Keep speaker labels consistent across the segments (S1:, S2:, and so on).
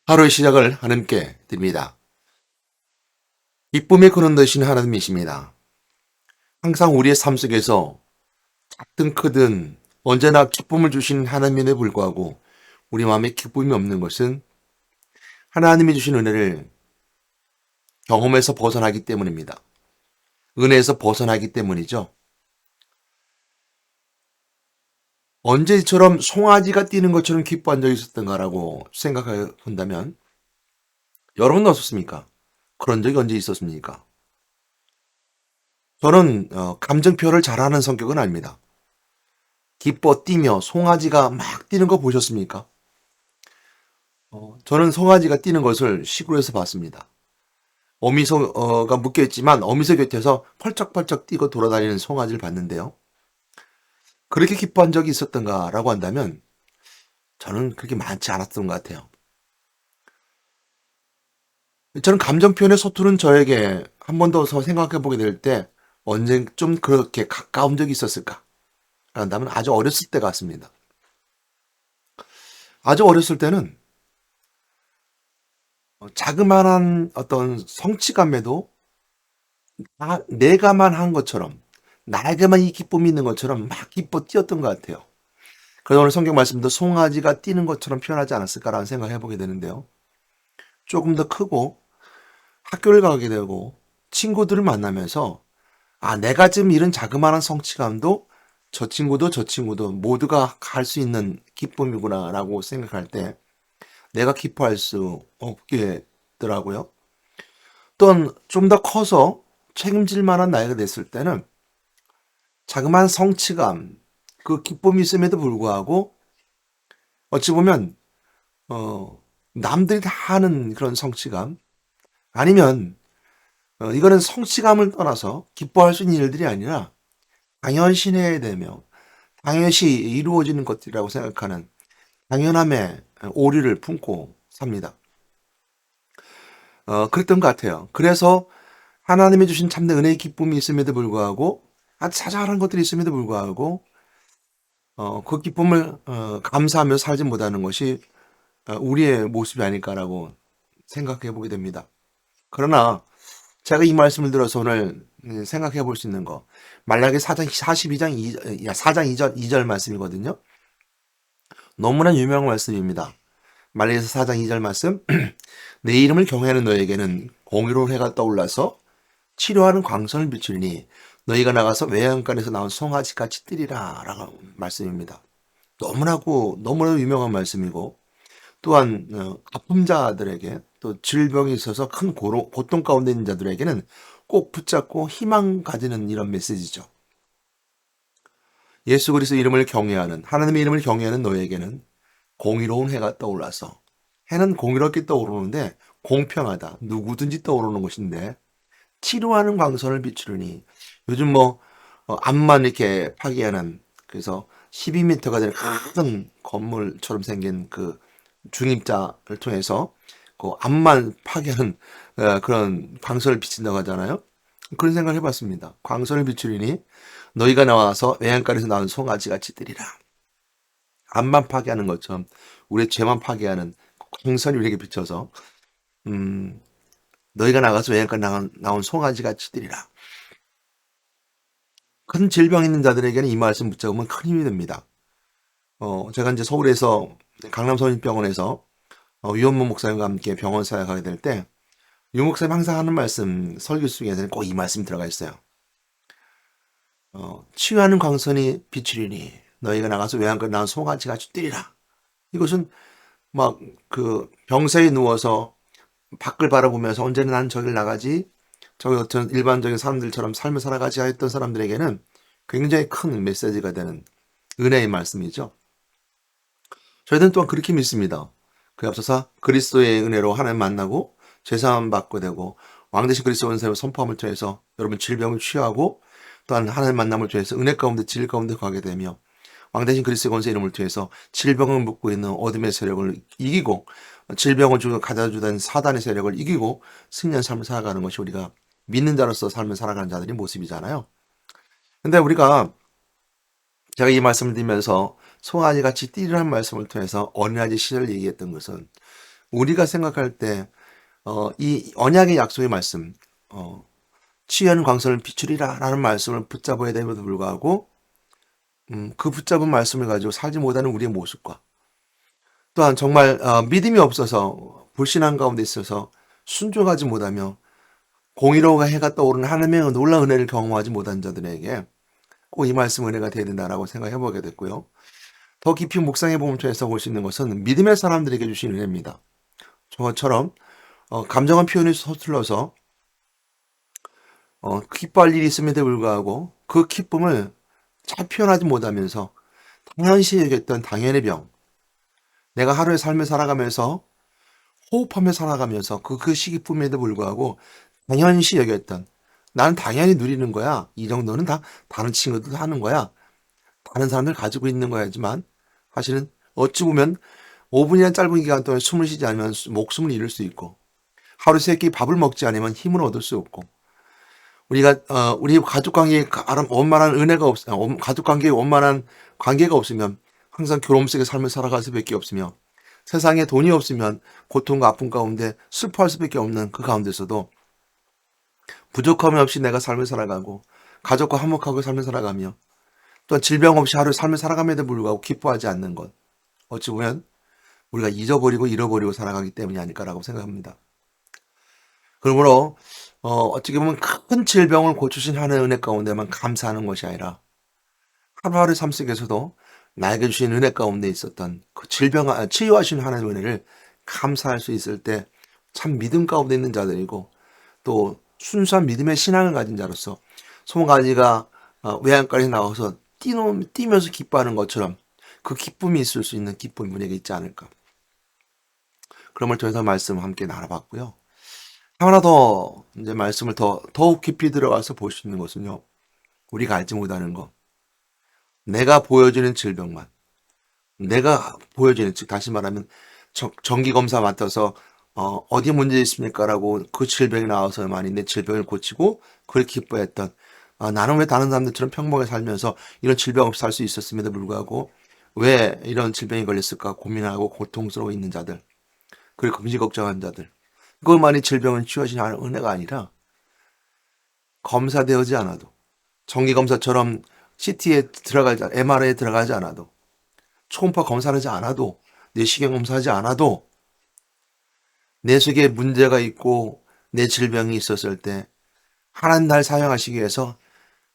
S1: 하루의 시작을 하나님께 드립니다. 기쁨의 근원 되신 하나님이십니다. 항상 우리의 삶 속에서 작든 크든 언제나 기쁨을 주신 하나님임에 불구하고 우리 마음에 기쁨이 없는 것은 하나님이 주신 은혜를 경험에서 벗어나기 때문입니다. 은혜에서 벗어나기 때문이죠. 언제처럼 송아지가 뛰는 것처럼 기뻐한 적이 있었던가라고 생각해 본다면 여러분은 어떻습니까? 그런 적이 언제 있었습니까? 저는 감정 표현을 잘하는 성격은 아닙니다. 기뻐 뛰며 송아지가 막 뛰는 거 보셨습니까? 저는 송아지가 뛰는 것을 시골에서 봤습니다. 어미소가 묶여 있지만 어미소 곁에서 펄쩍펄쩍 뛰고 돌아다니는 송아지를 봤는데요. 그렇게 기뻐한 적이 있었던가라고 한다면 저는 그렇게 많지 않았던 것 같아요. 저는 감정 표현의 서투른 저에게 한 번 더 생각해 보게 될 때 언제 좀 그렇게 가까운 적이 있었을까? 한다면 아주 어렸을 때 같습니다. 아주 어렸을 때는 자그마한 어떤 성취감에도 내가만 한 것처럼 나에게만 이 기쁨이 있는 것처럼 막 기뻐 뛰었던 것 같아요. 그래서 오늘 성경 말씀도 송아지가 뛰는 것처럼 표현하지 않았을까라는 생각을 해보게 되는데요. 조금 더 크고 학교를 가게 되고 친구들을 만나면서 내가 지금 이런 자그마한 성취감도 저 친구도 모두가 할 수 있는 기쁨이구나라고 생각할 때 내가 기뻐할 수 없게 되더라고요. 또한 좀 더 커서 책임질 만한 나이가 됐을 때는 자그마한 성취감, 그 기쁨이 있음에도 불구하고 어찌 보면 남들이 다 하는 그런 성취감 아니면 이거는 성취감을 떠나서 기뻐할 수 있는 일들이 아니라 당연시해야 되며 당연시 이루어지는 것들이라고 생각하는 당연함의 오류를 품고 삽니다. 그랬던 것 같아요. 그래서 하나님이 주신 참된 은혜의 기쁨이 있음에도 불구하고 아주 자잘한 것들이 있음에도 불구하고 그 기쁨을 감사하며 살지 못하는 것이 우리의 모습이 아닐까라고 생각해 보게 됩니다. 그러나 제가 이 말씀을 들어서 오늘 생각해 볼 수 있는 거 말라기 4장 42장 4장 2절 말씀이거든요. 너무나 유명한 말씀입니다. 말라기서 4장 2절 말씀 내 이름을 경외하는 너에게는 공의로운 해가 떠올라서 치료하는 광선을 비추리니 너희가 나가서 외양간에서 나온 송아지같이 뛰리라 라는 말씀입니다. 너무나 유명한 말씀이고 또한 아픈 자들에게 또 질병이 있어서 큰 고통 가운데 있는 자들에게는 꼭 붙잡고 희망 가지는 이런 메시지죠. 예수 그리스도 이름을 경외하는 하나님의 이름을 경외하는 너에게는 공의로운 해가 떠올라서 해는 공의롭게 떠오르는데 공평하다. 누구든지 떠오르는 것인데 치료하는 광선을 비추르니 요즘 암만 이렇게 파괴하는 그래서 12m가 되는 큰 건물처럼 생긴 그 중입자를 통해서 그 암만 파괴하는 그런 광선을 비친다고 하잖아요. 그런 생각을 해봤습니다. 광선을 비추리니 너희가 나와서 외양간에서 나온 송아지 같이 뛰리라. 암만 파괴하는 것처럼 우리의 죄만 파괴하는 광선이 우리에게 비쳐서 음, 너희가 나가서 외양간 나온 송아지 같이 뛰리라. 큰 질병 있는 자들에게는 이 말씀 붙잡으면 큰 힘이 됩니다. 제가 이제 서울에서 강남성인병원에서 유원무 목사님과 함께 병원 사역하게 될 때 유 목사님 항상 하는 말씀 설교 중에서는 꼭 이 말씀이 들어가 있어요. 치유하는 광선이 비추리니 너희가 나가서 외양간 나온 송아지 같이 뛰리라. 이것은 막 그 병사에 누워서 밖을 바라보면서 언제나 난 저길 나가지 저기 어떤 일반적인 사람들처럼 삶을 살아가지 했던 사람들에게는 굉장히 큰 메시지가 되는 은혜의 말씀이죠. 저희들은 또한 그렇게 믿습니다. 그 앞서서 그리스도의 은혜로 하나님 만나고 죄사함 받고 되고 왕대신 그리스도 원세로 선포함을 통해서 여러분 질병을 취하고 또한 하나님 만남을 통해서 은혜 가운데 질 가운데 가게 되며 왕대신 그리스도 원세 이름을 통해서 질병을 묶고 있는 어둠의 세력을 이기고 질병을 주고 가져주던 사단의 세력을 이기고 승리한 삶을 살아가는 것이 우리가 믿는 자로서 삶을 살아가는 자들의 모습이잖아요. 근데 제가 이 말씀을 드리면서 송아지 같이 뛰라는 말씀을 통해서 어린아이 시절 얘기했던 것은 우리가 생각할 때 이 언약의 약속의 말씀, 치유하는 광선을 비추리라 라는 말씀을 붙잡아야 됨에도 불구하고 그 붙잡은 말씀을 가지고 살지 못하는 우리의 모습과 또한 정말 믿음이 없어서 불신한 가운데 있어서 순종하지 못하며 공의로우가 해가 떠오르는 하나님의 놀라운 은혜를 경험하지 못한 자들에게 꼭 이 말씀 은혜가 되어야 된다라고 생각해 보게 됐고요. 더 깊이 묵상해 보면 통해서 볼 수 있는 것은 믿음의 사람들에게 주신 은혜입니다. 저것처럼 감정한 표현이 서툴러서 기뻐할 일이 있음에도 불구하고 그 기쁨을 잘 표현하지 못하면서 당연시 여겼던 당연의 병, 내가 하루의 삶을 살아가면서 호흡하며 살아가면서 그 시기쁨에도 불구하고 당연시 여겼던 나는 당연히 누리는 거야. 이 정도는 다 다른 친구들도 하는 거야. 다른 사람들 가지고 있는 거야지만 사실은 어찌 보면 5분이나 짧은 기간 동안 숨을 쉬지 않으면 목숨을 잃을 수 있고 하루 세 끼 밥을 먹지 않으면 힘을 얻을 수 없고 우리가 우리 가족 관계에 원만한 은혜가 가족 관계에 원만한 관계가 없으면 항상 괴로움 속의 삶을 살아갈 수밖에 없으며 세상에 돈이 없으면 고통과 아픔 가운데 슬퍼할 수밖에 없는 그 가운데서도 부족함이 없이 내가 삶을 살아가고 가족과 화목하고 삶을 살아가며 또한 질병 없이 하루 삶을 살아감에도 불구하고 기뻐하지 않는 것 어찌 보면 우리가 잊어버리고 잃어버리고 살아가기 때문이 아닐까라고 생각합니다. 그러므로 어떻게 보면 큰 질병을 고치신 하나님의 은혜 가운데만 감사하는 것이 아니라 하루하루 삶 속에서도 나에게 주신 은혜 가운데 있었던 그 치유하신 하나님의 은혜를 감사할 수 있을 때 참 믿음 가운데 있는 자들이고 또 순수한 믿음의 신앙을 가진 자로서 송아지가 외양간에 나와서 뛰면서 기뻐하는 것처럼 그 기쁨이 있을 수 있는 기쁨이 우리에게 있지 않을까. 그런 걸 통해서 말씀 함께 나눠봤고요. 하나 더 이제 말씀을 더욱 깊이 들어가서 볼 수 있는 것은요. 우리가 알지 못하는 것. 내가 보여지는 질병만. 내가 보여지는, 즉 다시 말하면 정기검사 맡아서 어디 문제 있습니까라고 그 질병이 나와서만이 내 질병을 고치고 그걸 기뻐했던 나는 왜 다른 사람들처럼 평범하게 살면서 이런 질병 없이 살 수 있었음에도 불구하고 왜 이런 질병이 걸렸을까 고민하고 고통스러워 있는 자들 그리고 금시 걱정한 자들 그것만이 질병을 치유하시는 은혜가 아니라 검사되지 않아도 정기검사처럼 CT에 들어가지 MRI에 들어가지 않아도 초음파 검사하지 않아도 내시경 검사하지 않아도 내 속에 문제가 있고 내 질병이 있었을 때 하나님 날 사용하시기 위해서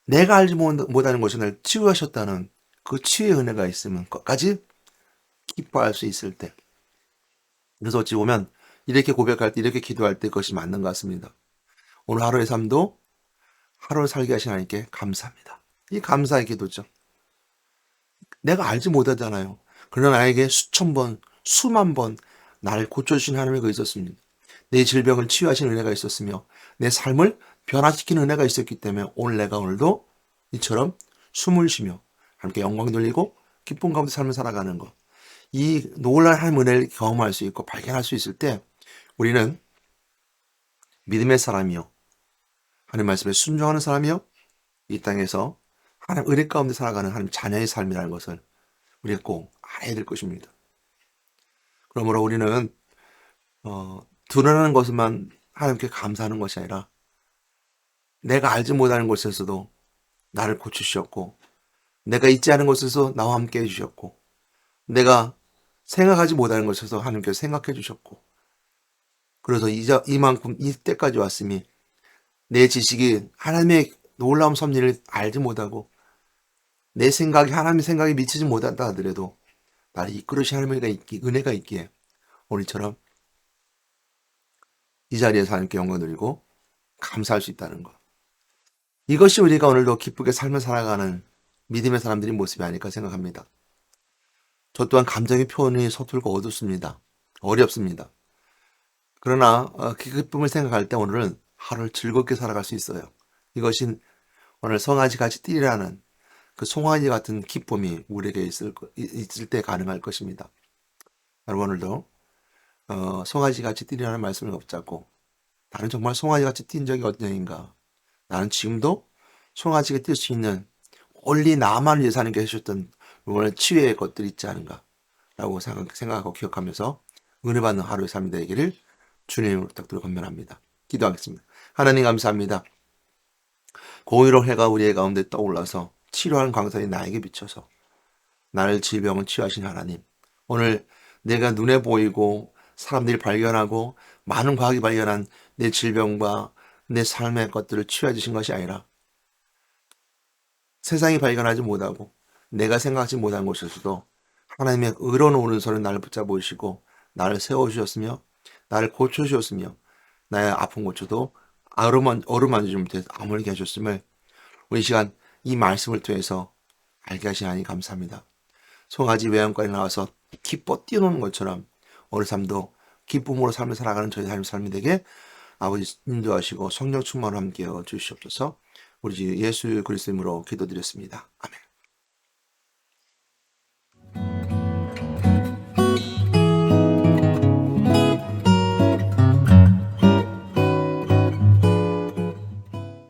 S1: 내가 알지 못하는 것을 날 치유하셨다는 그 치유의 은혜가 있으면 끝까지 기뻐할 수 있을 때 그래서 어찌 보면 이렇게 고백할 때 이렇게 기도할 때 그것이 맞는 것 같습니다. 오늘 하루의 삶도 하루를 살게 하신 하나님께 감사합니다. 이 감사의 기도죠. 내가 알지 못하잖아요. 그러나 나에게 수천 번, 수만 번 나를 고쳐주신 하나님이 있었습니다. 내 질병을 치유하신 은혜가 있었으며 내 삶을 변화시키는 은혜가 있었기 때문에 오늘 내가 오늘도 이처럼 숨을 쉬며 함께 영광 돌리고 기쁨 가운데 삶을 살아가는 것. 이 놀라운 하나님의 은혜를 경험할 수 있고 발견할 수 있을 때 우리는 믿음의 사람이요. 하나님 말씀에 순종하는 사람이요. 이 땅에서 하나님 은혜 가운데 살아가는 하나님 자녀의 삶이라는 것을 우리가 꼭 알아야 될 것입니다. 그러므로 우리는 드러나는 것만 하나님께 감사하는 것이 아니라 내가 알지 못하는 곳에서도 나를 고치셨고 내가 잊지 않은 곳에서 나와 함께 해주셨고 내가 생각하지 못하는 것에서 하나님께서 생각해 주셨고 그래서 이만큼 이때까지 왔으니 내 지식이 하나님의 놀라운 섭리를 알지 못하고 내 생각이 하나님의 생각에 미치지 못한다 하더라도 나를 이끌으신 하나님의 은혜가 있기에 오늘처럼 이 자리에서 하나님께 영광 드리고 감사할 수 있다는 것. 이것이 우리가 오늘도 기쁘게 삶을 살아가는 믿음의 사람들의 모습이 아닐까 생각합니다. 저 또한 감정의 표현이 서툴고 어둡습니다. 어렵습니다. 그러나 그 기쁨을 생각할 때 오늘은 하루를 즐겁게 살아갈 수 있어요. 이것이 오늘 송아지 같이 뛰라는 그 송아지 같은 기쁨이 우리에게 있을 때 가능할 것입니다. 여러분 오늘도 송아지 같이 뛰라는 말씀을 붙잡고 나는 정말 송아지 같이 뛴 적이 언제인가? 나는 지금도 송아지가 뛸 수 있는 원리 나만을 위해서 하나님께 해주셨던 오늘 치유의 것들이 있지 않은가? 라고 생각하고 기억하면서 은혜 받는 하루의 삶이 되기를 주님으로 부탁드려 건면합니다. 기도하겠습니다. 하나님 감사합니다. 공의로운 해가 우리의 가운데 떠올라서 치료하는 광선이 나에게 비쳐서 나를 질병을 치유하신 하나님, 오늘 내가 눈에 보이고 사람들이 발견하고 많은 과학이 발견한 내 질병과 내 삶의 것들을 치유해 주신 것이 아니라 세상이 발견하지 못하고 내가 생각하지 못한 곳에서도 하나님의 의로운 오른손을 나를 붙잡으시고 나를 세워주셨으며 나를 고쳐주셨으며 나의 아픈 고쳐도 어루만지지 못해서 아물게 하셨음을 우리 시간 이 말씀을 통해서 알게 하시니 감사합니다. 송아지 외양간에 나와서 기뻐 뛰어노는 것처럼 우리 삶도 기쁨으로 삶을 살아가는 저희 삶이 되게 아버지 인도하시고 성령 충만을 함께 주시옵소서. 우리 주 예수 그리스도 이름으로 기도드렸습니다. 아멘.